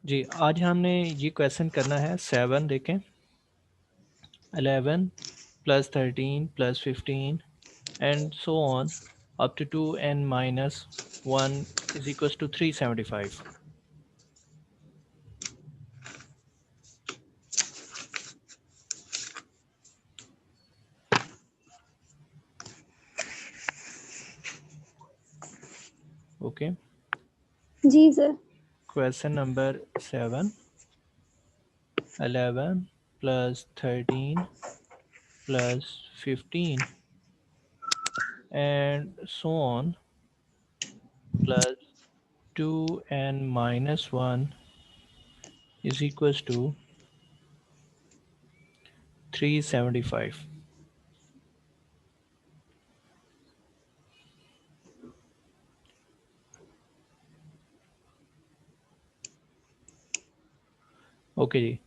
जी, आज हमने ये क्वेश्चन करना है 7 देखें 11 plus 13 plus 15 and so on up to 2n minus 1 is equals to 375. Okay. जी sir. Question number 7 11 plus 13 plus 15 and so on plus 2n minus 1 is equals to 375. Okay जी,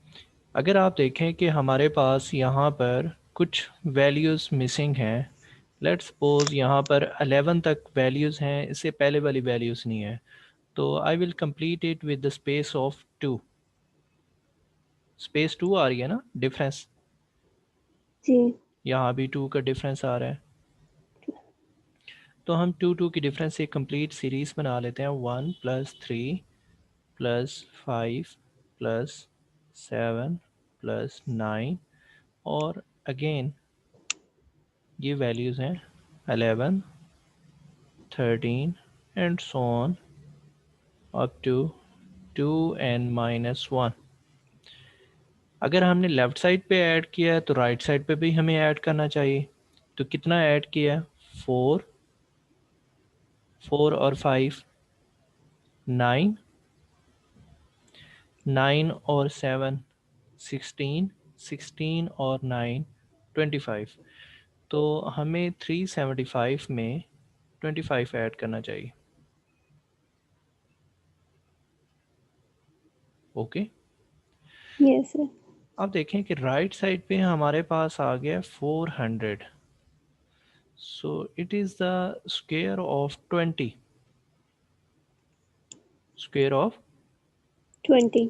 अगर आप देखें कि हमारे पास यहाँ पर कुछ वैल्यूज़ मिसिंग हैं। लेट्स सपोज यहाँ पर 11 तक वैल्यूज़ हैं, इससे पहले वाली वैल्यूज़ नहीं है। तो I will complete it with the space of 2। Space 2 आ रही है ना डिफरेंस, जी। यहाँ भी 2 का डिफरेंस आ रहा है। तो हम 2 की डिफरेंस से कंप्लीट सीरीज़ बना लेते हैं। 1 प्लस 3 प्लस 5 प्लस 7 प्लस 9 और अगेन ये वैल्यूज़ हैं 11 13 and so on up to 2n minus 1। अगर हमने लेफ़्ट साइड पे ऐड किया है तो राइट साइड पे भी हमें ऐड करना चाहिए। तो कितना ऐड किया? 4 4 और 5 9 9 और 7 16 16 और 9 25। तो हमें 375 में 25 ऐड करना चाहिए। ओके। Yes sir. अब देखें कि राइट साइड पे हमारे पास आ गया 400। So it is the square of 20। Square of 20।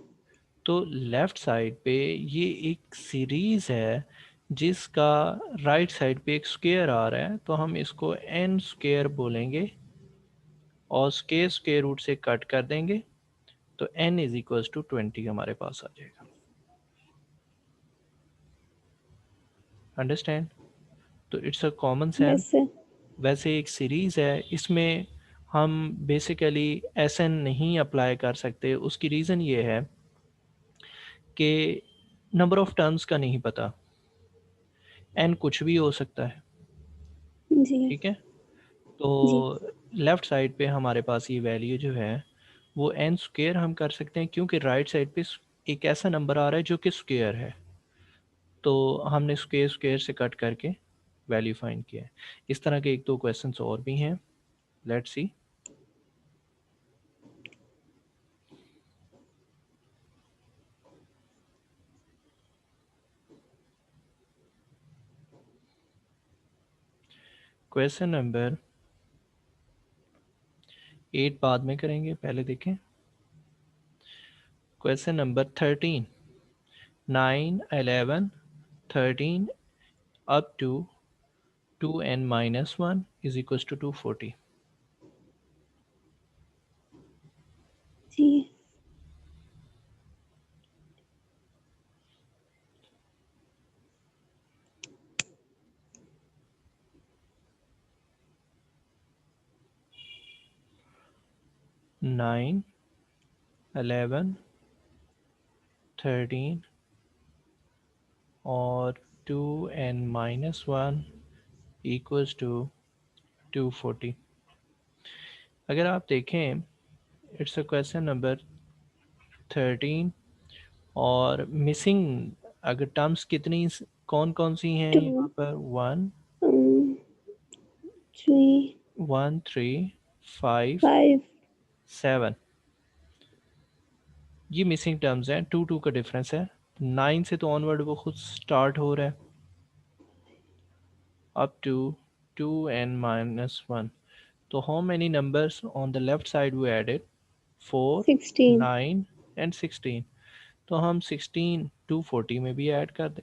तो लेफ़्ट साइड पे ये एक सीरीज़ है जिसका राइट साइड पे एक स्क्वायर आ रहा है, तो हम इसको n स्क्वायर बोलेंगे और स्क्वायर स्क्वायर रूट से कट कर देंगे। तो n इज इक्वल्स टू 20 हमारे पास आ जाएगा। अंडरस्टैंड? तो it's a common sense. Yes sir. वैसे एक सीरीज़ है, इसमें हम बेसिकली एस एन नहीं अप्लाई कर सकते। उसकी रीज़न ये है कि नंबर ऑफ़ टर्म्स का नहीं पता, एन कुछ भी हो सकता है। जी। ठीक है, जी। तो लेफ़्ट साइड पे हमारे पास ये वैल्यू जो है वो एन स्क्वायर हम कर सकते हैं, क्योंकि राइट साइड पे एक ऐसा नंबर आ रहा है जो कि स्क्वायर है। तो हमने स्क्वायर स्क्वायर से कट करके वैल्यू फाइंड किया है। इस तरह के एक दो क्वेश्चंस और भी हैं, लेट्स सी। क्वेश्चन नंबर 8 बाद में करेंगे, पहले देखें question number 13। 9 11 13 up to 2n minus 1 is equal to 240। जी। 9 11 13 और 2n माइनस 1 इक्वल्स टू 240। अगर आप देखें इट्स अ क्वेश्चन नंबर 13 और मिसिंग अगर टर्म्स कितनी कौन कौन सी हैं 2। यहाँ पर? 1 3। 1 3 5 5। 7 ये मिसिंग टर्म्स हैं। 2 का डिफरेंस है। 9 से तो ऑनवर्ड वो खुद स्टार्ट हो रहा है अप टू 2n माइनस 1। तो how many numbers on the left side we added? 4 16। 9 एंड 16, तो हम 16 240 में भी ऐड कर दें।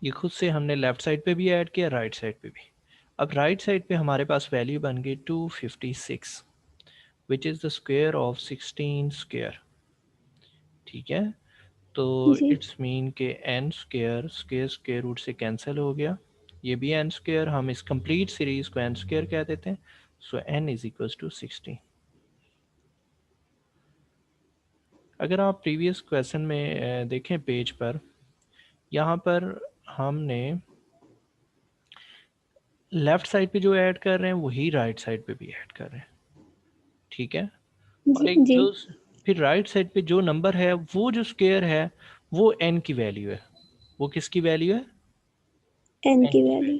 ये खुद से हमने लेफ्ट साइड पे भी ऐड किया, राइट साइड पे भी। अब राइट साइड पे हमारे पास वैल्यू बन गई 256 which is the square of 16 square. ठीक है, तो जी इट्स मीन के n square square square root से कैंसिल हो गया, ये भी एन स्क्वायर, हम इस कंप्लीट सीरीज को एन स्क्वायर कह देते हैं। So n is equal to 16। अगर आप प्रीवियस क्वेश्चन में देखें पेज पर, यहाँ पर हमने लेफ्ट साइड पे जो ऐड कर रहे हैं वही राइट साइड पे भी ऐड कर रहे हैं। ठीक है, और जी एक जी जो फिर राइट साइड पे जो नंबर है वो जो स्क्वायर है वो एन की वैल्यू है। वो किसकी वैल्यू है? एन एन की की वैल्यू। वैल्यू।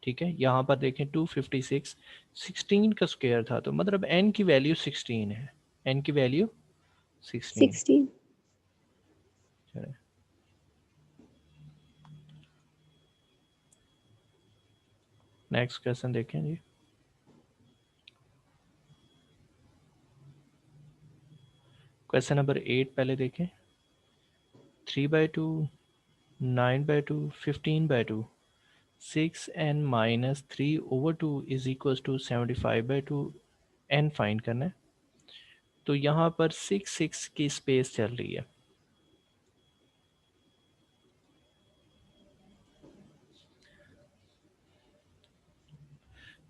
ठीक है, यहाँ पर देखें 256 16 का स्क्वायर था, तो मतलब एन की वैल्यू 16 है। एन की वैल्यू 16। 16। चलिए नेक्स्ट क्वेश्चन देखें जी। क्वेश्चन नंबर 8 पहले देखें। 3/2, 9/2, 15/2, 6n-3/2 is equal to 75/2 n find करना है। तो यहाँ पर 6 की स्पेस चल रही है।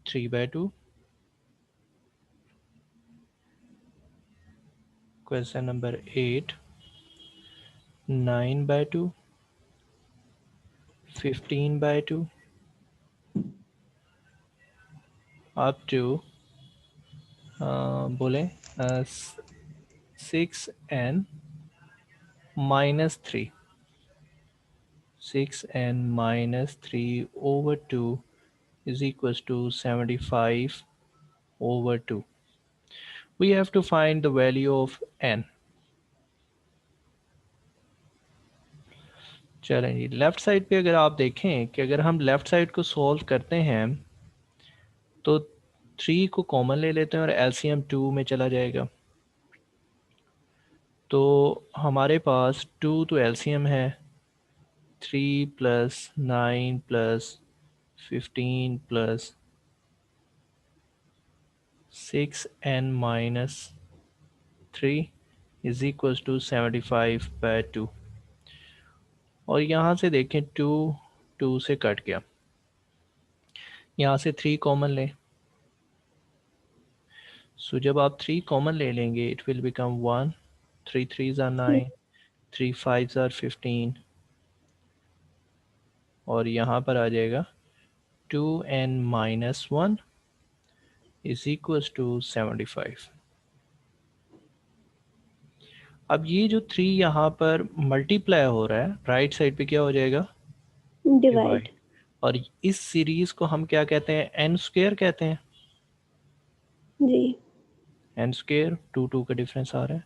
Three by two, question number 8, 9/2, 15/2 up to बोले 6n-3, 6n-3/2 is equals to 75/2. We have to find the value of n. चलें जी, लेफ़्ट साइड पे अगर आप देखें कि अगर हम लेफ़्ट साइड को सॉल्व करते हैं तो 3 को कॉमन ले लेते हैं और एलसीएम 2 में चला जाएगा। तो हमारे पास 2 तो एलसीएम है, 3 plus 9 plus 15 plus 6n-3 is equal to 75/2। और यहाँ से देखें 2 2 से कट गया, यहाँ से 3 कॉमन लें। सो जब आप 3 कॉमन ले लेंगे it will become 1, 3 3s are 9, 3 5s are 15 और यहाँ पर आ जाएगा 2n-1 इज इक्वल टू 75। अब ये जो 3 यहाँ पर मल्टीप्लाई हो रहा है, राइट साइड पे क्या हो जाएगा? डिवाइड। डिवाइड। और इस सीरीज को हम क्या कहते हैं? एन स्क्वायर कहते हैं। जी एन स्क्वायर 2 2 का डिफरेंस आ रहा है।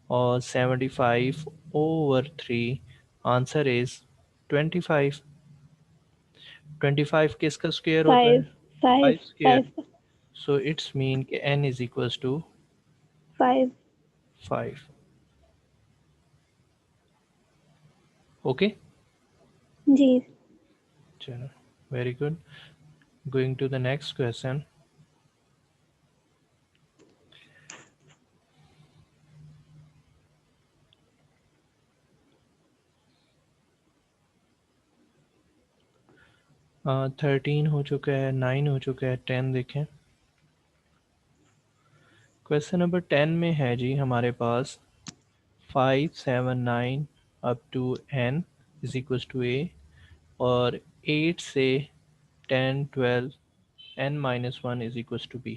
और 75/3 आंसर इज 25। 25 किसका स्क्वायर होता है? 5 5 5 स्क्वायर। 5 सो इट्स मीन कि n is equals to 5। 5। Okay, जी चलो very good. Going to the next question. हाँ 13 हो चुका है, 9 हो चुका है, 10 देखें। क्वेश्चन नंबर 10 में है जी हमारे पास 5 7 9 up to n is equals to a, और 8 से 10 12 n-1 is equals to b।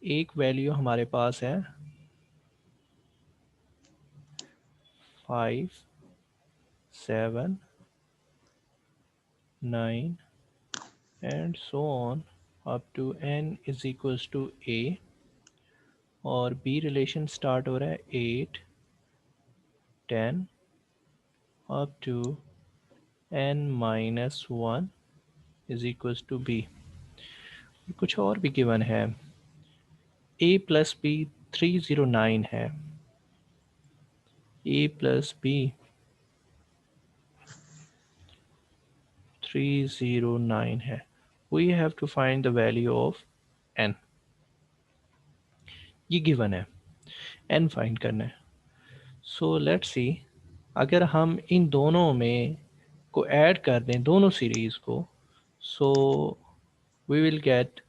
एक वैल्यू हमारे पास है 5 7 9 and so on up to n is equals to a, और बी रिलेशन स्टार्ट हो रहा है 8 10 up to n minus 1 is equal to b. कुछ और भी गिवन है, a प्लस बी 309 है, a प्लस बी 309 है। We have to find the value of n। ये गिवन है, n फाइंड करना है। सो लेट्स सी, अगर हम इन दोनों में को ऐड कर दें, दोनों सीरीज़ को, सो वी विल गेट,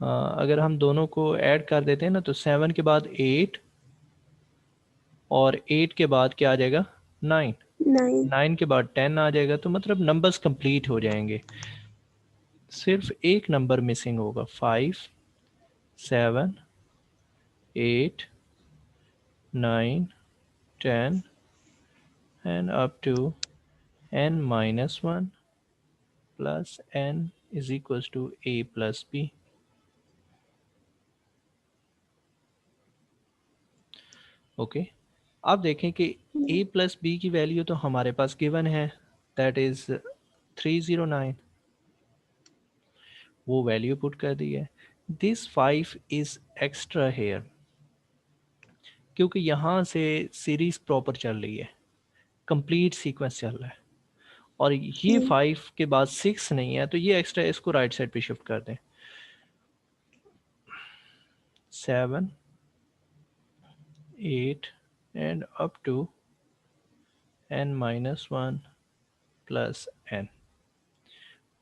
अगर हम दोनों को ऐड कर देते हैं ना, तो 7 के बाद 8 और 8 के बाद क्या आ जाएगा 9, 9 9 के बाद 10 आ जाएगा। तो मतलब नंबर्स कंप्लीट हो जाएंगे, सिर्फ एक नंबर मिसिंग होगा, 5 7 8 9 10 and up to n minus 1 plus n is equals to a plus b। Okay, आप देखें कि a प्लस बी की वैल्यू तो हमारे पास गिवन है, दैट इज 309, वो वैल्यू पुट कर दी है। दिस 5 इज एक्स्ट्रा हेयर, क्योंकि यहाँ से सीरीज प्रॉपर चल रही है, कंप्लीट सीक्वेंस चल रहा है, और ये 5 के बाद 6 नहीं है, तो ये एक्स्ट्रा, इसको राइट साइड पे शिफ्ट कर दें। 7 8 and up to n minus 1 plus n,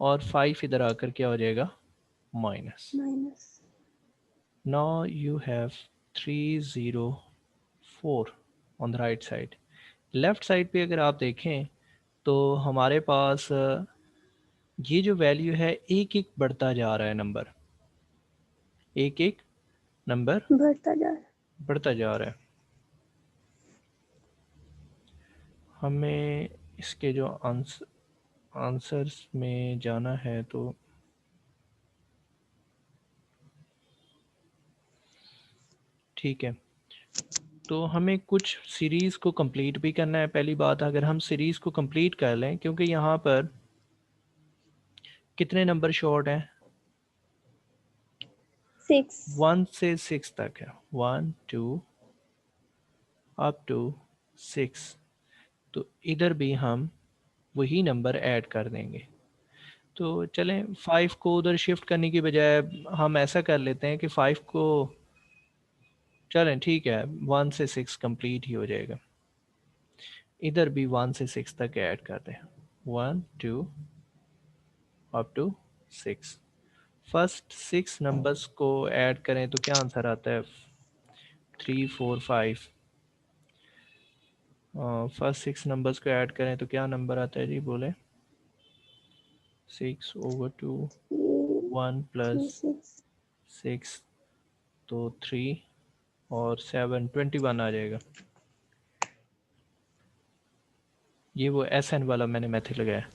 और 5 इधर आकर क्या हो जाएगा minus. Minus. Now you have 304 on the right side। Left side पे अगर आप देखें तो हमारे पास ये जो वैल्यू है एक एक बढ़ता जा रहा है, नंबर एक एक नंबर बढ़ता जा रहा है। बढ़ता जा रहा है। हमें इसके जो आंसर्स में जाना है, तो ठीक है, तो हमें कुछ सीरीज़ को कंप्लीट भी करना है। पहली बात, अगर हम सीरीज़ को कंप्लीट कर लें, क्योंकि यहाँ पर कितने नंबर शॉर्ट हैं, 6 1 से 6 तक है, 1 2 अप टू 6। तो इधर भी हम वही नंबर ऐड कर देंगे। तो चलें, 5 को उधर शिफ्ट करने की बजाय हम ऐसा कर लेते हैं कि 5 को, चलें ठीक है, 1 से 6 कंप्लीट ही हो जाएगा। इधर भी 1 से 6 तक ऐड कर दें, 1 2 अप टू 6। फर्स्ट 6 नंबर्स को ऐड करें तो क्या आंसर आता है, 3 4 5। फर्स्ट 6 नंबर्स को ऐड करें तो क्या नंबर आता है जी, बोले। 6/2, 1 प्लस 6 6, तो 3 और 7 21 आ जाएगा। ये वो SN वाला मैंने मेथड लगाया।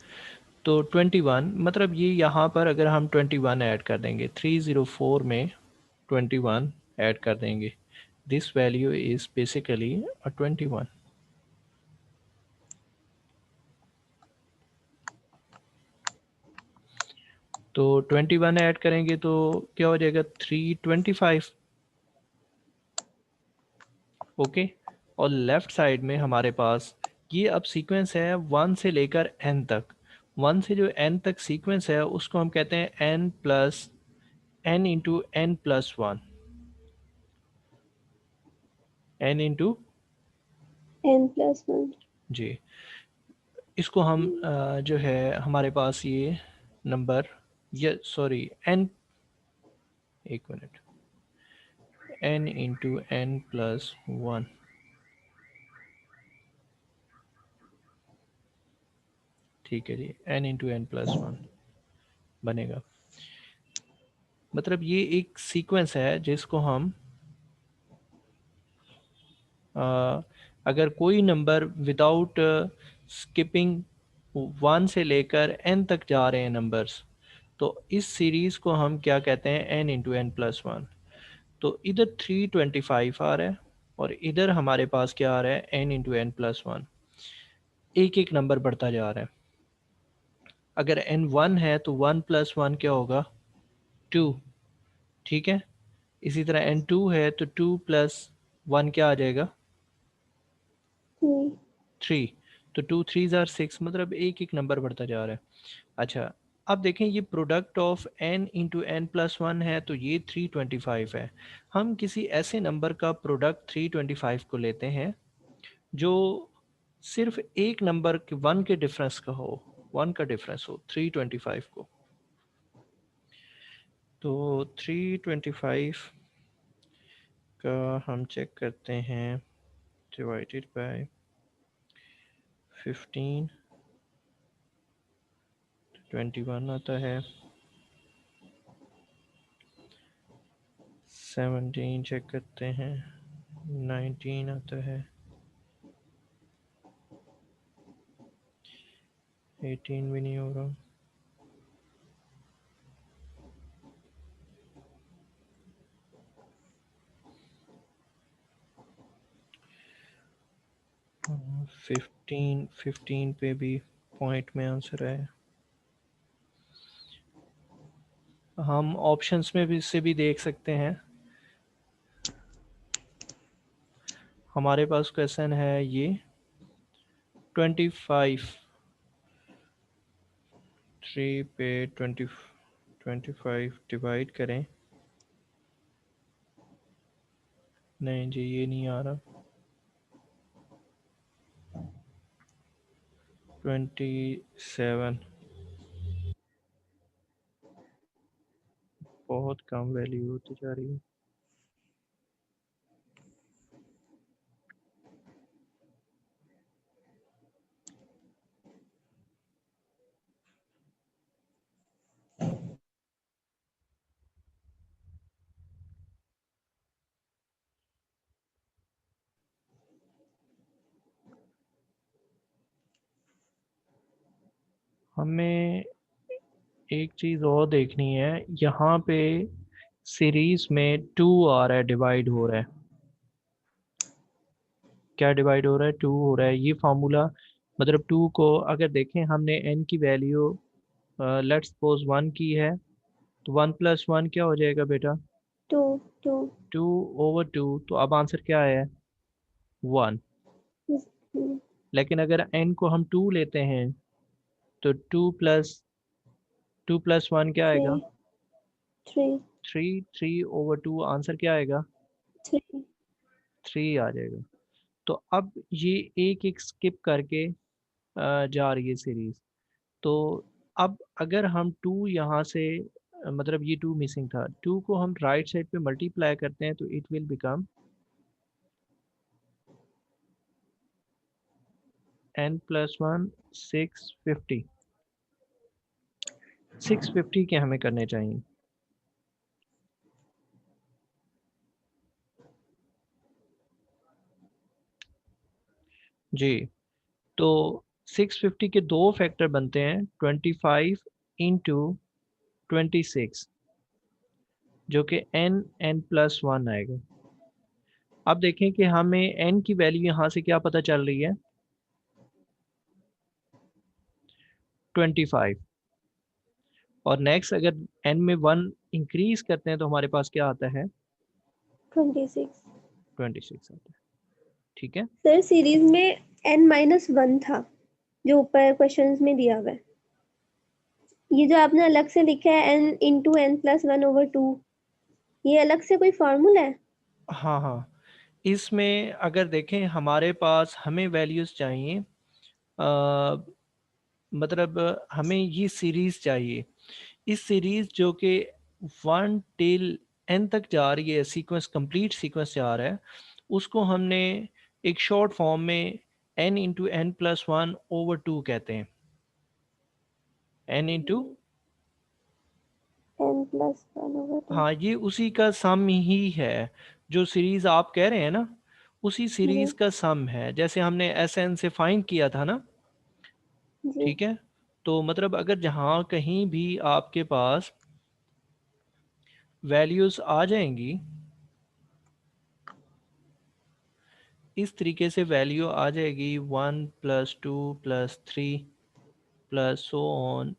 तो 21 मतलब ये यहाँ पर अगर हम 21 ऐड कर देंगे, 304 में 21 ऐड कर देंगे, दिस वैल्यू इज बेसिकली 21। तो 21 ऐड करेंगे तो क्या हो जाएगा, 325। ओके, और लेफ्ट साइड में हमारे पास ये अब सीक्वेंस है 1 से लेकर n तक। 1 से जो n तक सीक्वेंस है उसको हम कहते हैं n plus n into n plus 1, n into, n+1। जी, इसको हम जो है हमारे पास ये नंबर, ये सॉरी n, एक minute, n into n plus 1, ठीक है जी, n इंटू n प्लस 1 बनेगा। मतलब ये एक सीक्वेंस है जिसको हम अगर कोई नंबर विदाउट स्किपिंग 1 से लेकर n तक जा रहे हैं नंबर्स, तो इस सीरीज़ को हम क्या कहते हैं, n इंटू n प्लस 1। तो इधर 325 आ रहा है और इधर हमारे पास क्या आ रहा है, n into n plus one. एक एक नंबर बढ़ता जा रहा है। अगर n 1 है तो 1 प्लस 1 क्या होगा, 2। ठीक है, इसी तरह n 2 है तो 2 प्लस 1 क्या आ जाएगा, 3। 3। तो 2 3 ज़ार 6, मतलब एक एक नंबर बढ़ता जा रहा है। अच्छा, अब देखें ये product of n into n plus one है तो ये 325 है। हम किसी ऐसे नंबर का प्रोडक्ट 325 को लेते हैं जो सिर्फ एक नंबर के वन के डिफरेंस का हो, वन का डिफरेंस हो 325 को। तो 325 का हम चेक करते हैं, डिवाइडेड बाय 15, 21 आता है, 17 चेक करते हैं, 19 आता है, 18 भी नहीं हो रहा, 15 पे भी पॉइंट में आंसर है। हम ऑप्शंस में भी से भी देख सकते हैं। हमारे पास क्वेश्चन है ये 25, 3 पे 25 डिवाइड करें। नहीं जी, ये नहीं आ रहा। 27, बहुत कम वैल्यू होती जा रही है। हमें एक चीज़ और देखनी है, यहाँ पे सीरीज में 2 आ रहा है, डिवाइड हो रहा है। क्या डिवाइड हो रहा है, 2 हो रहा है। ये फार्मूला मतलब 2 को अगर देखें, हमने n की वैल्यू लेट्स सपोज 1 की है, तो 1 प्लस 1 क्या हो जाएगा बेटा, 2 2। 2/2। तो अब आंसर क्या है, 1। लेकिन अगर n को हम 2 लेते हैं तो 2 प्लस 1 क्या आएगा, 3 3 3/2। आंसर क्या आएगा, 3। 3 आ जाएगा। तो अब ये एक एक स्किप करके जा रही है सीरीज। तो अब अगर हम 2 यहाँ से मतलब ये 2 मिसिंग था, 2 को हम राइट साइड पे मल्टीप्लाई करते हैं तो it will become n plus 1 650। 650 के हमें करने चाहिए जी। तो 650 के दो फैक्टर बनते हैं, 25 इंटू 26, जो कि n प्लस 1 आएगा। अब देखें कि हमें n की वैल्यू यहाँ से क्या पता चल रही है, 25। और नेक्स्ट अगर n में 1 इंक्रीज करते हैं तो हमारे पास क्या आता है, 26। 26 आता है। ठीक है, सर सीरीज में n-1 था जो ऊपर क्वेश्चंस में दिया हुआ है। ये जो आपने अलग से लिखा है n इंटू एन प्लस 1/2, ये अलग से कोई फॉर्मूला है? हाँ हाँ। इसमें अगर देखें हमारे पास हमें वैल्यूज़ चाहिए, मतलब हमें ये सीरीज़ चाहिए। इस सीरीज़ जो कि 1 टिल n तक जा रही है, सीक्वेंस कंप्लीट सीक्वेंस जा रहा है, उसको हमने एक शॉर्ट फॉर्म में n इंटू एन प्लस 1/2 कहते हैं। n into, n+1/2। हाँ ये उसी का सम ही है। जो सीरीज़ आप कह रहे हैं ना, उसी जी सीरीज़ का सम है, जैसे हमने एस एन से फाइंड किया था ना। जी। ठीक है, तो मतलब अगर जहाँ कहीं भी आपके पास वैल्यूज़ आ जाएंगी, इस तरीके से वैल्यू आ जाएगी 1 + 2 + 3 plus so on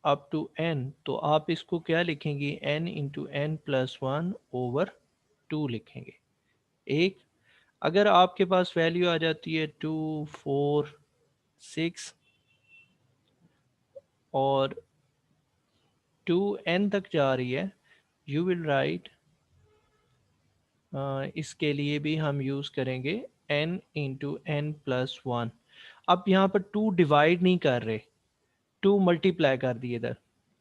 up to n। तो आप इसको क्या लिखेंगे, n into n plus one over two लिखेंगे। एक, अगर आपके पास वैल्यू आ जाती है 2, 4, 6 और 2n तक जा रही है, यू विल राइट, इसके लिए भी हम यूज़ करेंगे n into n plus one. अब यहाँ पर 2 डिवाइड नहीं कर रहे, 2 मल्टीप्लाई कर दिए इधर।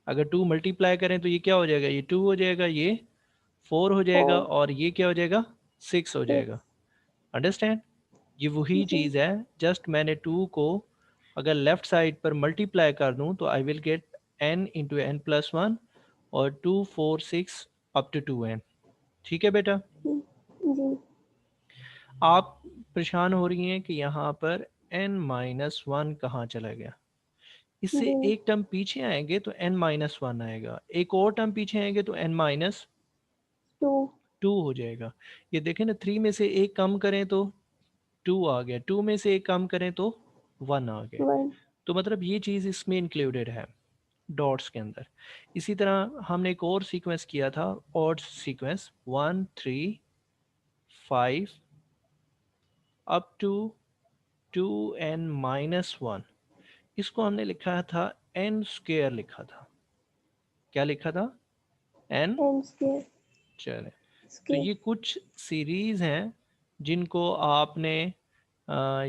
अगर 2 मल्टीप्लाई करें तो ये क्या हो जाएगा, ये 2 हो जाएगा, ये 4 हो जाएगा 4, और ये क्या हो जाएगा, 6 हो 6। जाएगा। अंडरस्टैंड? ये वही जी चीज़ है, जस्ट मैंने 2 को अगर लेफ्ट साइड पर मल्टीप्लाई कर दूं तो I will get n into n plus one और 2, 4, 6 अप टू 2n। ठीक है बेटा? जी आप परेशान हो रही हैं कि यहाँ पर n माइनस वन कहाँ चला गया। इससे जी एक टर्म पीछे आएंगे तो n माइनस वन आएगा, एक और टर्म पीछे आएंगे तो n माइनस 2, टू हो जाएगा। ये देखें ना, 3 में से एक कम करें तो 2 आ गया, 2 में से एक कम करें तो 1 आ गया। 1। तो मतलब ये चीज़ इसमें इंक्लूडेड है डॉट्स के अंदर। इसी तरह हमने एक और सीक्वेंस किया था, odd sequence 1, 3, 5 up to 2n minus one. इसको हमने लिखा था n स्क्वायर लिखा था। क्या लिखा था, n। n स्क्वायर चले, तो स्क्वायर। ये कुछ सीरीज़ हैं जिनको आपने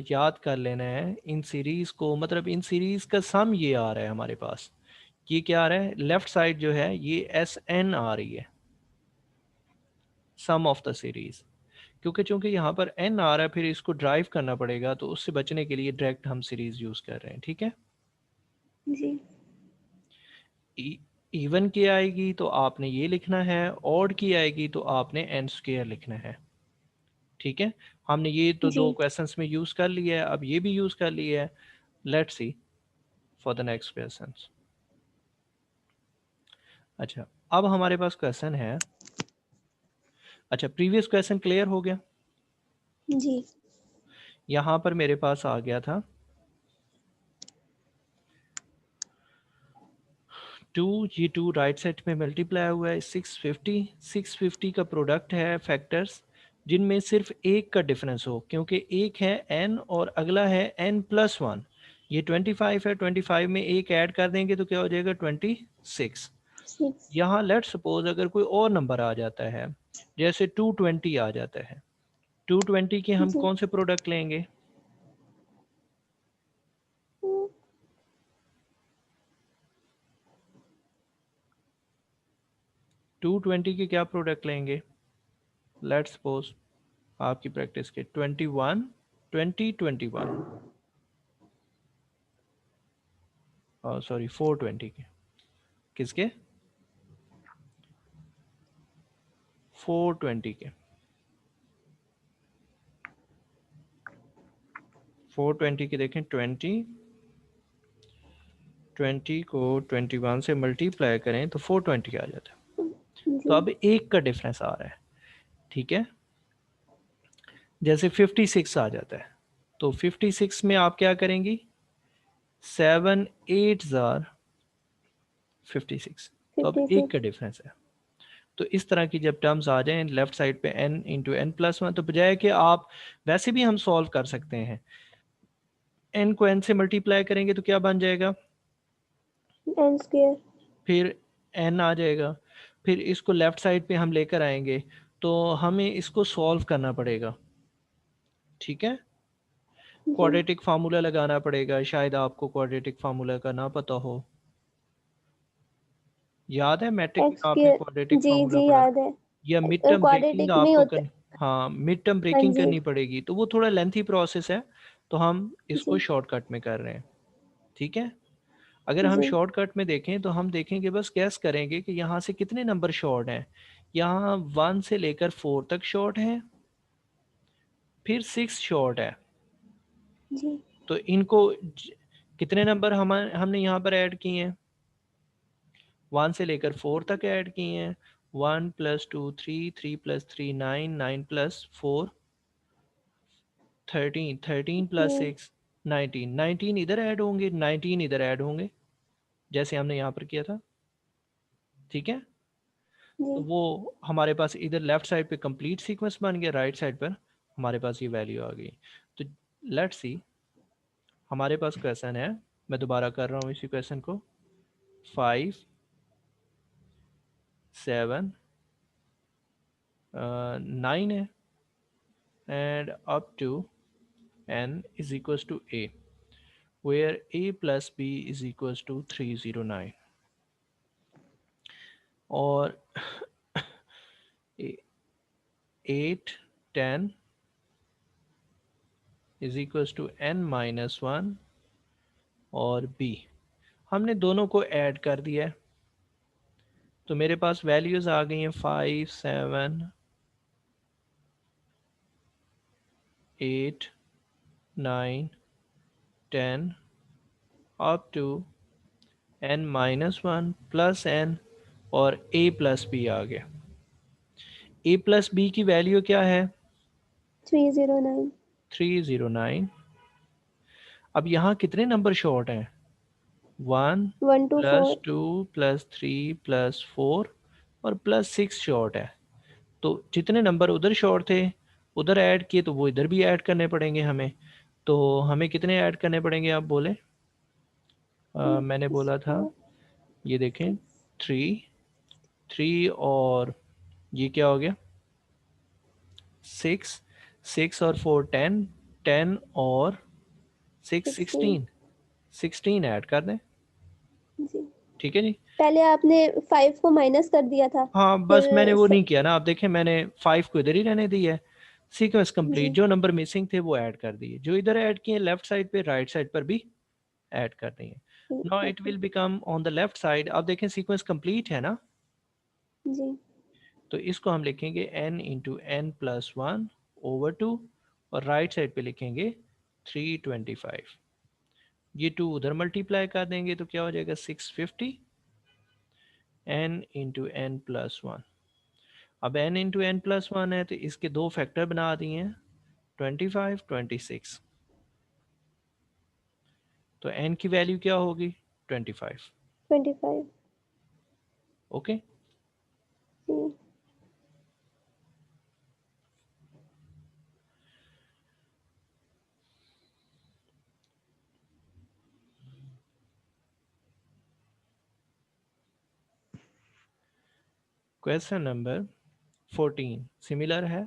याद कर लेना है। इन सीरीज़ को, मतलब इन सीरीज़ का सम ये आ रहा है हमारे पास। ये क्या आ रहा है, लेफ़्ट साइड जो है ये एस एन आ रही है, सम ऑफ द सीरीज़। क्योंकि चूंकि यहाँ पर एन आ रहा है, फिर इसको ड्राइव करना पड़ेगा, तो उससे बचने के लिए डायरेक्ट हम सीरीज़ यूज़ कर रहे हैं। ठीक है? जी इवन की आएगी तो आपने ये लिखना है, ऑड की आएगी तो आपने एन स्क्वायर लिखना है। ठीक है? हमने ये तो जी दो क्वेश्चंस में यूज़ कर लिया है, अब ये भी यूज़ कर लिया है। Let's see for the next questions. अच्छा, अब हमारे पास क्वेश्चन है। अच्छा, प्रीवियस क्वेश्चन क्लियर हो गया? जी यहाँ पर मेरे पास आ गया था 2, ये 2 राइट साइड में मल्टीप्लाई हुआ है 650। 650 का प्रोडक्ट है फैक्टर्स जिनमें सिर्फ एक का डिफरेंस हो, क्योंकि एक है n और अगला है n प्लस वन। ये 25 है, 25 में एक ऐड कर देंगे तो क्या हो जाएगा, 26। 6। यहाँ लेट सपोज अगर कोई और नंबर आ जाता है, जैसे 220 आ जाता है, 220 के हम जी कौन से प्रोडक्ट लेंगे, 220 के क्या प्रोडक्ट लेंगे। लेट सपोज आपकी प्रैक्टिस के 21, 20, 21, सॉरी 420 के, किसके, 420 के। 420 के देखें, 20 को 21 से मल्टीप्लाई करें तो 420 आ जाता है। तो जी अब एक का डिफरेंस आ रहा है। ठीक है? जैसे 56 आ जाता है, तो 56 में आप क्या करेंगी, 7, 8 जार 56। तो अब एक 56। का डिफरेंस है। तो इस तरह की जब टर्म्स आ जाएं लेफ्ट साइड पे n into n plus one, तो बजाय कि आप, वैसे भी हम सॉल्व कर सकते हैं, n को n से मल्टीप्लाई करेंगे तो क्या बन जाएगा, n स्क्वायर। फिर n आ जाएगा, फिर इसको लेफ्ट साइड पे हम लेकर आएंगे तो हमें इसको सॉल्व करना पड़ेगा। ठीक है? जी क्वाड्रेटिक फार्मूला लगाना पड़ेगा, शायद आपको क्वाड्रेटिक फार्मूला का ना पता हो। याद है मैट्रिक में x आपने स्क्वायर। क्वाड्रेटिक जी फार्मूला जी पढ़ा था? याद है। या मिड टर्म ब्रेकिंग क्वाड्रेटिक में आपको होता। कर, हाँ मिड टर्म हाँ ब्रेकिंग जी करनी पड़ेगी, तो वो थोड़ा लेंथी प्रोसेस है, तो हम इसको जी शॉर्टकट में कर रहे हैं। ठीक है? अगर हम जी शॉर्टकट में देखें तो हम देखेंगे, बस गैस करेंगे कि यहाँ से कितने नंबर शॉर्ट हैं। यहाँ 1 से लेकर 4 तक शॉर्ट है, फिर 6 शॉर्ट है। जी तो इनको कितने नंबर हमने यहाँ पर ऐड किए हैं, 1 से लेकर 4 तक ऐड किए हैं। 1 + 2 3, 3 + 3 9, 9 + 4 13 प्लस 6 19, 19 इधर ऐड होंगे, 19 इधर ऐड होंगे, जैसे हमने यहाँ पर किया था, ठीक है। तो जी वो हमारे पास इधर लेफ्ट साइड पे कंप्लीट सीक्वेंस बन गया, राइट साइड पर हमारे पास ये वैल्यू आ गई। तो लेट्स सी, हमारे पास क्वेश्चन है, मैं दोबारा कर रहा हूँ इसी क्वेश्चन को, 5 7 9 है, and up to n is equals to a, where a plus b is equals to 309, और 8 10 is equals to n minus 1 और b, हमने दोनों को ऐड कर दिया है। तो मेरे पास वैल्यूज़ आ गई हैं 5 7 8 9 10 up to n minus 1 plus n और a प्लस b आ गया। a प्लस b की वैल्यू क्या है? 309। 309। अब यहाँ कितने नंबर शॉर्ट हैं? 1 1 to प्लस 4। 2 प्लस 3 प्लस 4 और प्लस 6 शॉर्ट है। तो जितने नंबर उधर शॉर्ट थे उधर ऐड किए, तो वो इधर भी ऐड करने पड़ेंगे हमें। तो हमें कितने ऐड करने पड़ेंगे आप बोले? मैंने बोला था, ये देखें, 3 और ये क्या हो गया, 6 और 4 10, 10 और 6 16। 16 ऐड कर दें, जी ठीक है जी। पहले आपने 5 को माइनस कर दिया था, हाँ बस मैंने फिर वो नहीं किया ना, आप देखें मैंने 5 को इधर ही रहने दिया है, सीक्वेंस कंप्लीट, जी जो नंबर मिसिंग थे वो ऐड कर दिए, जो इधर ऐड किए लेफ्ट साइड पे राइट साइड पर भी ऐड कर दिए। Now it okay. Will become on the left side, आप देखें सीक्वेंस कंप्लीट है ना, जी तो इसको हम लिखेंगे n into n plus 1 over 2, और राइट साइड पे लिखेंगे 325। ये 2 उधर मल्टीप्लाई कर देंगे तो क्या हो जाएगा 650 n इंटू एन प्लस 1। अब n इंटू एन प्लस 1 है तो इसके दो फैक्टर बना दिए हैं, 25 26। तो n की वैल्यू क्या होगी? 25। 25। ओके। जी क्वेश्चन नंबर 14 सिमिलर है,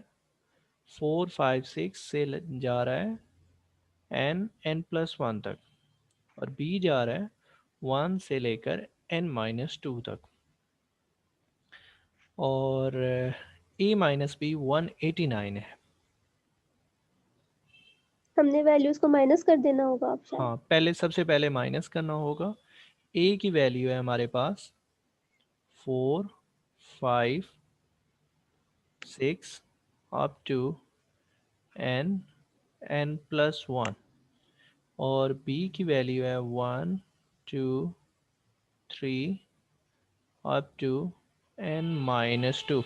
4 5 6 से जा रहा है n प्लस 1 तक, और b जा रहा है 1 से लेकर n माइनस 2 तक, और a माइनस बी 189 है। हमने वैल्यूज को माइनस कर देना होगा आप शायद। हाँ पहले, सबसे पहले माइनस करना होगा। a की वैल्यू है हमारे पास 4 5 6 अप टू n प्लस 1, और b की वैल्यू है 1 2 3 अप टू n माइनस 2,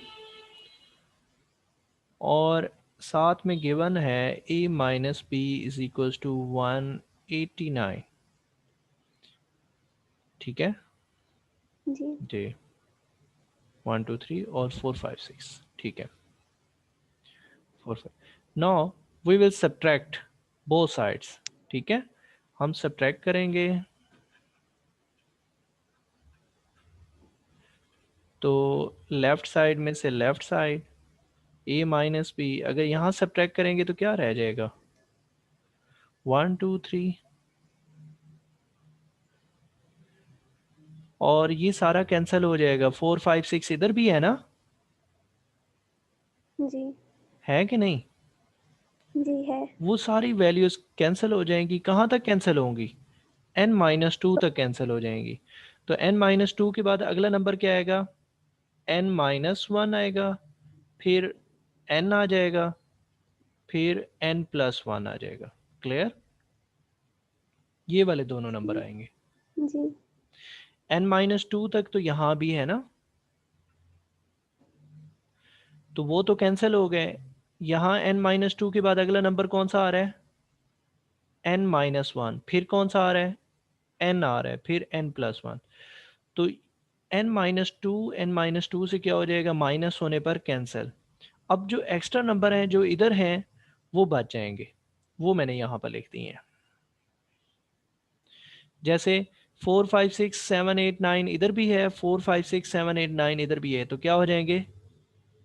और साथ में गिवन है a minus b is equals to 189, ठीक है जी जी। 1 2 3 और 4 5 6, ठीक है 4 5। Now we will subtract both sides, ठीक है, हम सब्ट्रैक्ट करेंगे। तो लेफ्ट साइड में से left side a minus b, अगर यहाँ सब्ट्रैक्ट करेंगे तो क्या रह जाएगा, 1 2 3, और ये सारा कैंसिल हो जाएगा, 4 5 6 इधर भी है ना, जी है कि नहीं? जी है। वो सारी वैल्यूज कैंसिल हो जाएंगी, कहाँ तक कैंसिल होंगी, n माइनस 2 तक कैंसिल हो जाएंगी। तो n माइनस 2 के बाद अगला नंबर क्या आएगा, n माइनस 1 आएगा, फिर n आ जाएगा, फिर n प्लस 1 आ जाएगा। क्लियर? ये वाले दोनों नंबर आएंगे। जी n माइनस 2 तक तो यहाँ भी है ना, तो वो तो कैंसिल हो गए। यहाँ n-2 के बाद अगला नंबर कौन सा आ रहा है? n-1। फिर कौन सा आ रहा है? n आ रहा है, फिर n+1। तो n-2 से क्या हो जाएगा? माइनस होने पर कैंसिल। अब जो एक्स्ट्रा नंबर हैं जो इधर हैं वो बच जाएंगे, वो मैंने यहाँ पर लिख दिए हैं। जैसे 4 5 6 7 8 9 इधर भी है, 4 5 6 7 8 9 इधर भी है, तो क्या हो जाएंगे?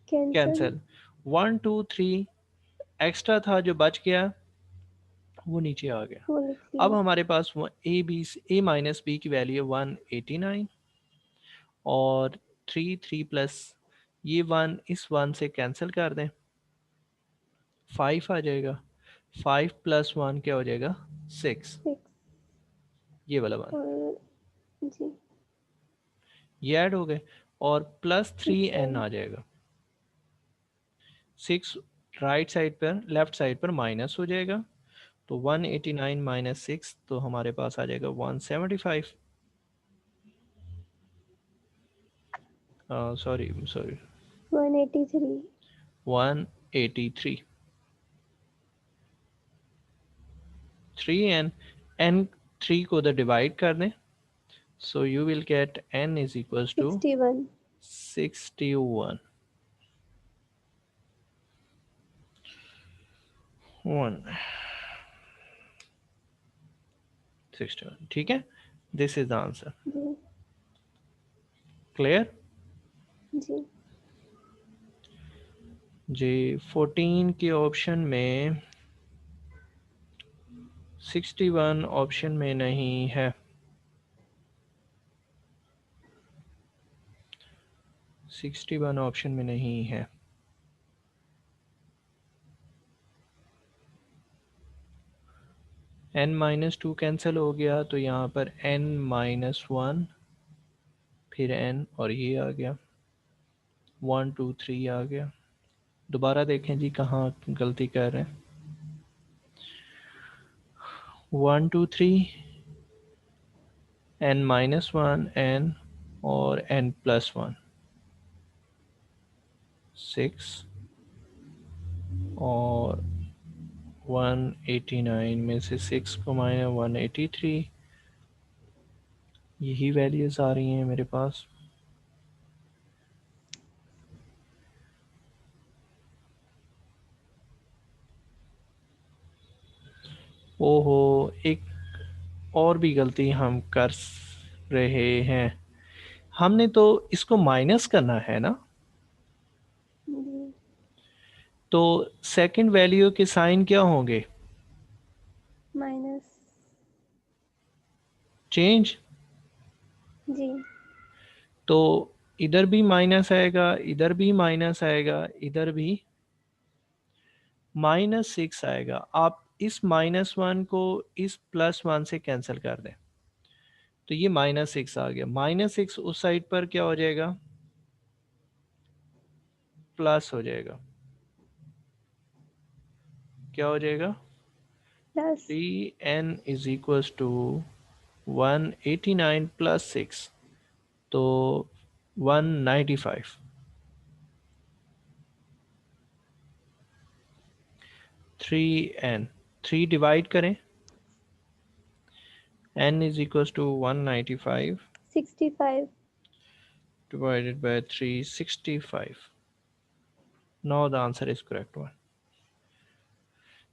कैंसिल। कैंसिल। 1 2 3 एक्स्ट्रा था जो बच गया वो नीचे आ गया। वो लिख अब लिया। हमारे पास a माइनस बी की वैल्यू है 189, और 3 प्लस ये 1 इस 1 से कैंसिल कर दें, 5 आ जाएगा। 5 + 1 क्या हो जाएगा? 6। 6। ये वाला 1 और जी ये ऐड हो गए, और +3n n। आ जाएगा। 6 राइट साइड पर, लेफ्ट साइड पर माइनस हो जाएगा, तो 189 माइनस 6 तो हमारे पास आ जाएगा 175। Sorry sorry 183। 183। 3n, n 3 को उधर डिवाइड कर दें, so you will get n is equals to 61। 61। 1 61, ठीक है। This is the answer. जी क्लियर जी। जी। 14 के ऑप्शन में 61 ऑप्शन में नहीं है। 61 ऑप्शन में नहीं है। n-2 कैंसिल हो गया, तो यहाँ पर n-1, फिर n और ये आ गया, 1 2 3 आ गया। दोबारा देखें जी कहाँ गलती कर रहे हैं। 1 2 3, n-1, n और n+1, 6 और 189 में से 6 को माइनस 183, यही वैल्यूज़ आ रही हैं मेरे पास। ओहो, एक और भी गलती हम कर रहे हैं। हमने तो इसको माइनस करना है ना, जी तो सेकंड वैल्यू के साइन क्या होंगे? माइनस। चेंज। जी तो इधर भी माइनस आएगा, इधर भी माइनस आएगा, इधर भी -6 आएगा। आप इस -1 को इस +1 से कैंसिल कर दें, तो ये -6 आ गया। -6 उस साइड पर क्या हो जाएगा? प्लस हो जाएगा। क्या हो जाएगा? Plus 3n is equals to 189 + 6, तो 195। 3n, 3 डिवाइड करें, n is equals to 195 65। divided by 365। Now the answer is correct one।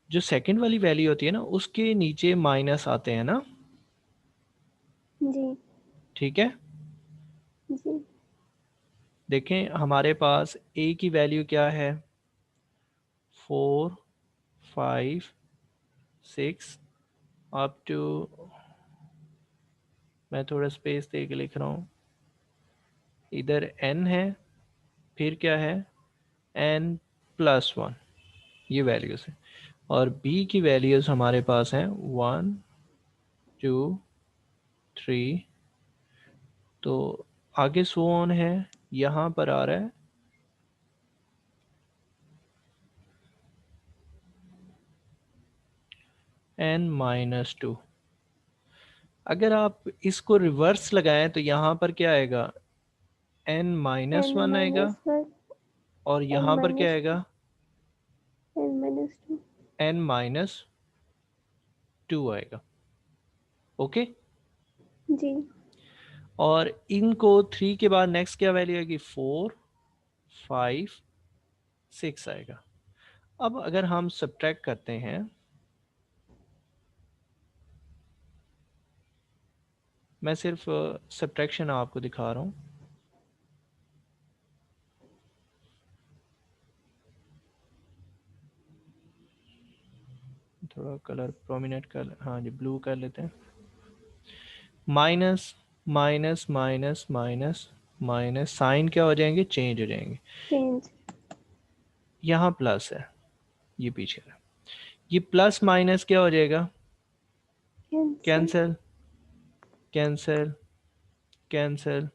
जो सेकंड वाली वैल्यू होती है ना उसके नीचे माइनस आते हैं ना, जी ठीक है। जी देखें हमारे पास a की वैल्यू क्या है? 4 5 6 अप टू, मैं थोड़ा स्पेस दे के लिख रहा हूँ, इधर n है, फिर क्या है? n+1, ये वैल्यूज़ है। और b की वैल्यूज़ हमारे पास हैं 1 2 3, तो आगे सो ऑन है, यहाँ पर आ रहा है n-2। अगर आप इसको रिवर्स लगाएं तो यहाँ पर क्या आएगा? n n-1 आएगा, -1। और n यहाँ पर क्या -2। आएगा? -2 n माइनस 2 आएगा। ओके, जी। और इनको 3 के बाद नेक्स्ट क्या वैल्यू आएगी? 4 5 6 आएगा। अब अगर हम सब्ट्रैक्ट करते हैं, मैं सिर्फ सब्ट्रैक्शन आपको दिखा रहा हूँ। थोड़ा कलर प्रोमिनेंट कर, हाँ जी ब्लू कर लेते हैं। Minus minus minus minus minus, sign क्या हो जाएंगे? चेंज हो जाएंगे। चेंज। यहाँ प्लस है, ये पीछे है, ये प्लस माइनस क्या हो जाएगा? Cancel. Cancel cancel cancel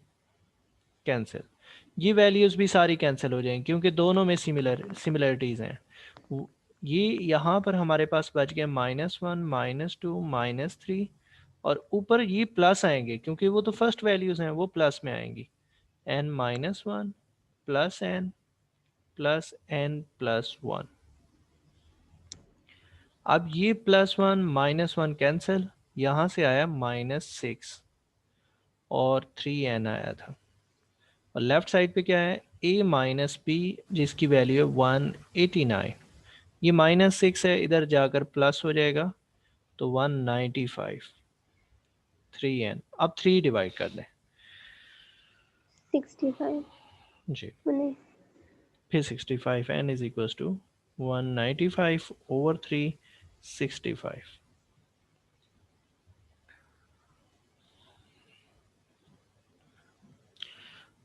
cancel. ये वैल्यूज़ भी सारी कैंसिल हो जाएंगी क्योंकि दोनों में सिमिलरिटीज़ हैं। ये यहाँ पर हमारे पास बच गया -1 -2 -3, और ऊपर ये प्लस आएंगे क्योंकि वो तो फर्स्ट वैल्यूज़ हैं, वो प्लस में आएंगी। n-1 plus n plus n plus 1। अब ये +1 -1 कैंसिल, यहाँ से आया -6 और 3n आया था। और लेफ्ट साइड पे क्या है? a माइनस बी, जिसकी वैल्यू है 189। ये -6 है, इधर जाकर प्लस हो जाएगा तो 195, 3n। अब 3 डिवाइड कर दें 65 जी, उन्हें। फिर 65, n is equal to 195 over 3, 65।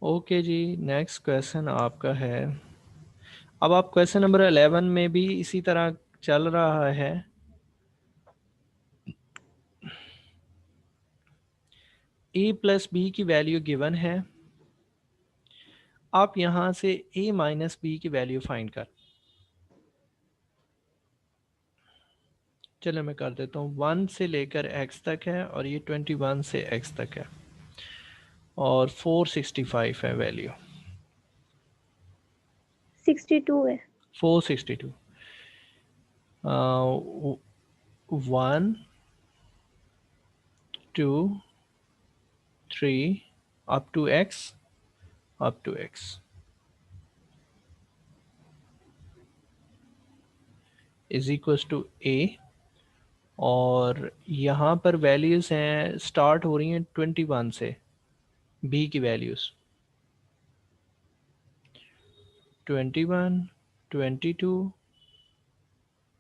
Okay जी, नेक्स्ट क्वेश्चन आपका है। अब आप क्वेश्चन नंबर 11 में भी इसी तरह चल रहा है। a प्लस बी की वैल्यू गिवन है, आप यहाँ से a माइनस बी की वैल्यू फाइंड कर। चलो मैं कर देता हूँ। 1 से लेकर x तक है और ये 21 से x तक है, और 465 है वैल्यू। 62 है। 462। 1 2 3 up to x is equal to a, और यहाँ पर वैल्यूज़ हैं, स्टार्ट हो रही हैं 21 से, b की वैल्यूज़ 21 22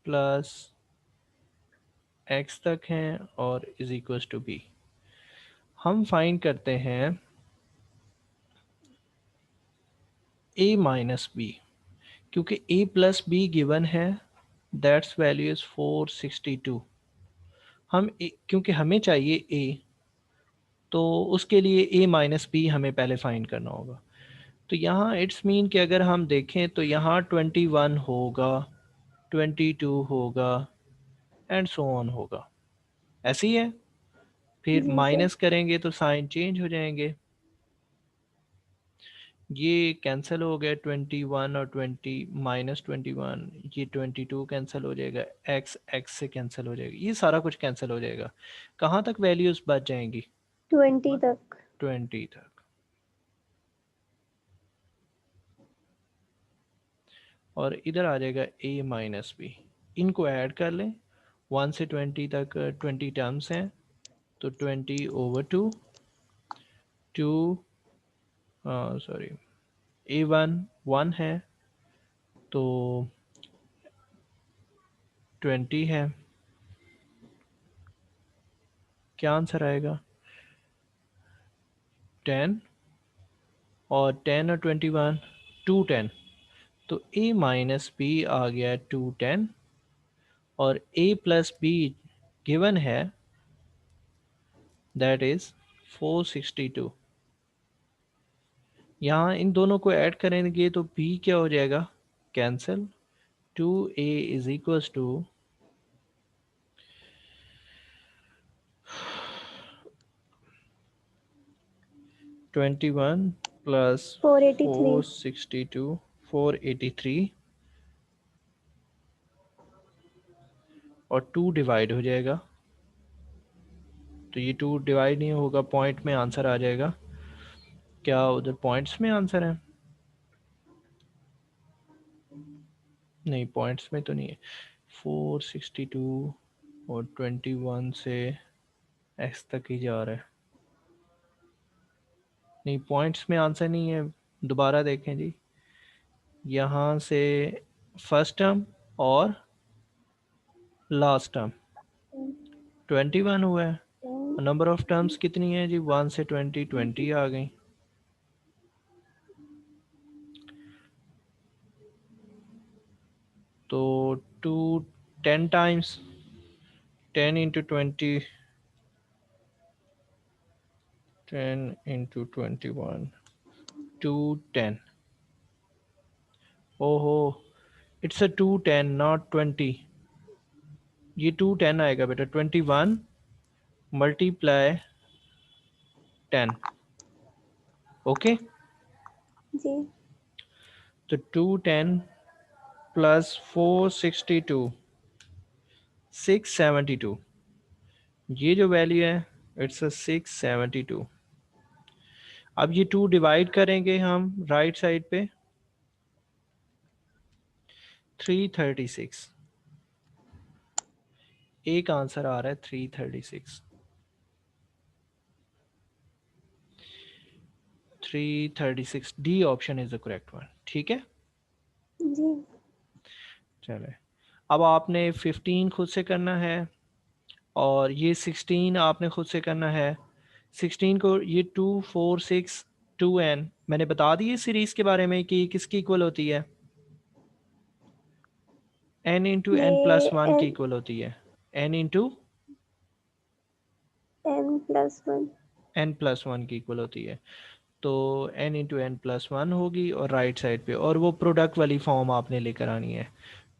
प्लस x तक हैं और इज इक्वल टू b। हम फाइंड करते हैं a माइनस बी, क्योंकि a प्लस बी गिवन है, दैट्स वैल्यू इज़ 462। क्योंकि हमें चाहिए a, तो उसके लिए a माइनस बी हमें पहले फाइंड करना होगा। तो यहाँ इट्स मीन कि अगर हम देखें तो यहाँ 21 होगा, 22 होगा, एंड सो ऑन होगा, ऐसे ही है। फिर जी सर। माइनस करेंगे तो साइन चेंज हो जाएंगे, ये कैंसिल हो गया 21 और 20, -21, ये 22 कैंसिल हो जाएगा, x x से कैंसिल हो जाएगा, ये सारा कुछ कैंसिल हो जाएगा। कहाँ तक वैल्यूज बच जाएंगी? 20 तक। 20 तक। और इधर आ जाएगा a माइनस बी, इनको ऐड कर लें। 1 से 20 तक 20 टर्म्स हैं, तो 20/2, 2 सॉरी a1 1 है तो 20 है। क्या आंसर आएगा? 10, और 10 और 21 210, तो a माइनस बी आ गया 210, और a प्लस बी गिवन है, दैट इज 462। यहाँ इन दोनों को ऐड करेंगे तो b क्या हो जाएगा? Cancel. 2a is equal to 21 plus 483। 462, 483, और 2 डिवाइड हो जाएगा, तो ये 2 डिवाइड नहीं होगा, पॉइंट में आंसर आ जाएगा। क्या उधर पॉइंट्स में आंसर है? नहीं, पॉइंट्स में तो नहीं है। 462 और 21 से x तक ही जा रहा है। नहीं, पॉइंट्स में आंसर नहीं है। दोबारा देखें जी, यहाँ से फर्स्ट टर्म और लास्ट टर्म 21 हुआ है। नंबर ऑफ टर्म्स कितनी है जी? 1 से 20 आ गई। तो 2 10 टाइम्स 10 इंटू 20, 10 इंटू 21, 210। ओहो, इट्स अ 210 नॉट 20। ये 210 आएगा बेटा। 21 मल्टीप्लाई 10। ओके, जी तो 210 प्लस 462 672, ये जो वैल्यू है इट्स अ 672। अब ये 2 डिवाइड करेंगे हम राइट साइड पे, 336। एक आंसर आ रहा है 336। 336 D option is the correct one. ठीक है, जी चले। अब आपने 15 खुद से करना है और ये 16 आपने खुद से करना है। 16 को ये 2 4 6 2n मैंने बता दी है सीरीज के बारे में कि किसकी इक्वल होती है। n इंटू ये एन प्लस वन की n इक्वल होती है। n into n+1। N plus one की इक्वल होती है। तो n into n plus one होगी और राइट साइड पे, और वो प्रोडक्ट वाली फॉर्म आपने लेकर आनी है।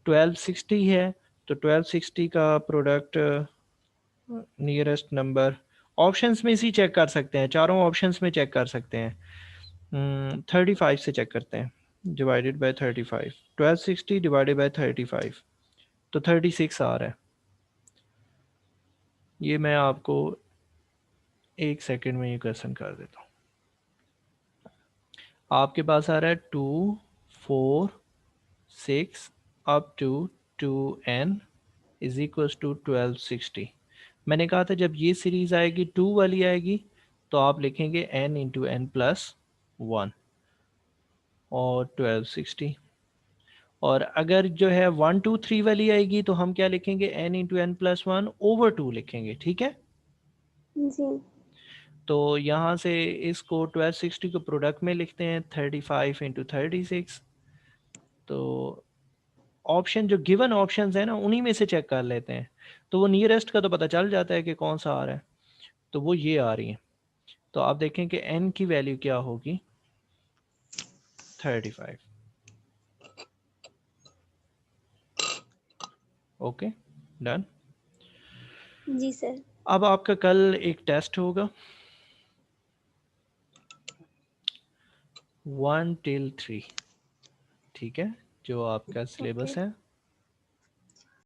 1260 है, तो 1260 का प्रोडक्ट नियरेस्ट नंबर ऑप्शंस में से चेक कर सकते हैं, चारों ऑप्शंस में चेक कर सकते हैं। 35 से चेक करते हैं। डिवाइडेड बाय 35, 1260 डिवाइडेड बाय 35, तो 36 आ रहा है। ये मैं आपको एक सेकंड में ये क्वेश्चन कर देता हूँ। आपके पास आ रहा है 2 4 6 up to 2n is equals to 1260। मैंने कहा था जब ये सीरीज आएगी 2 वाली आएगी तो आप लिखेंगे n into n plus one और 1260। और अगर जो है 1 2 3 वाली आएगी तो हम क्या लिखेंगे? n into n plus one over 2 लिखेंगे। ठीक है, जी तो यहाँ से इसको 1260 को प्रोडक्ट में लिखते हैं, 35 इंटू 36। तो ऑप्शन जो गिवन ऑप्शंस है ना उन्हीं में से चेक कर लेते हैं, तो वो नियरेस्ट का तो पता चल जाता है कि कौन सा आ रहा है। तो वो ये आ रही है। तो आप देखें कि n की वैल्यू क्या होगी? 35। Okay, done. जी सर। अब आपका कल एक टेस्ट होगा 1 till 3। ठीक है, जो आपका ओके सिलेबस है